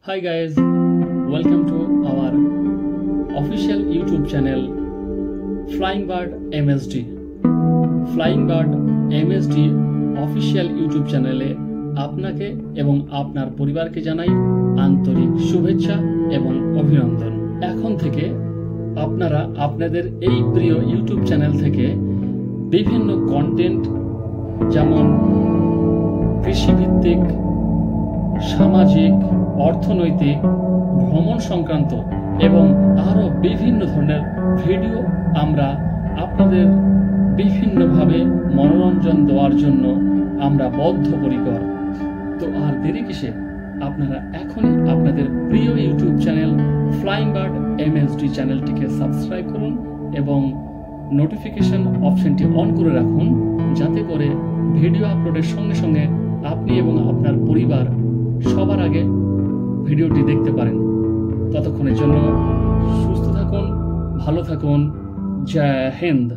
Hi guys, welcome to our official YouTube channel Flying Bird MSD. Flying Bird MSD official YouTube চ্যানেলে আপনাকে এবং আপনার পরিবারকে জানাই আন্তরিক শুভেচ্ছা এবং অভিনন্দন। এখন থেকে আপনারা আপনাদের এই প্রিয় ইউটিউব চ্যানেল থেকে বিভিন্ন কন্টেন্ট যেমন কৃষিভিত্তিক, সামাজিক, অর্থনৈতিক, ভ্রমণ সংক্রান্ত এবং আরও বিভিন্ন ধরনের ভিডিও আমরা আপনাদের বিভিন্নভাবে মনোরঞ্জন দেওয়ার জন্য আমরা বদ্ধপরিকর। তো আর দেরি কিসে, আপনারা এখনই আপনাদের প্রিয় YouTube channel flying bird MSD চ্যানেলটিকে সাবস্ক্রাইব করুন এবং নোটিফিকেশন অপশনটি অন করে রাখুন, যাতে করে ভিডিও আপলোডের সঙ্গে সঙ্গে আপনি এবং আপনার পরিবার সবার আগে ভিডিওটি দেখতে পারেন। ততক্ষণের জন্য সুস্থ থাকুন, ভালো থাকুন। জয় হিন্দ।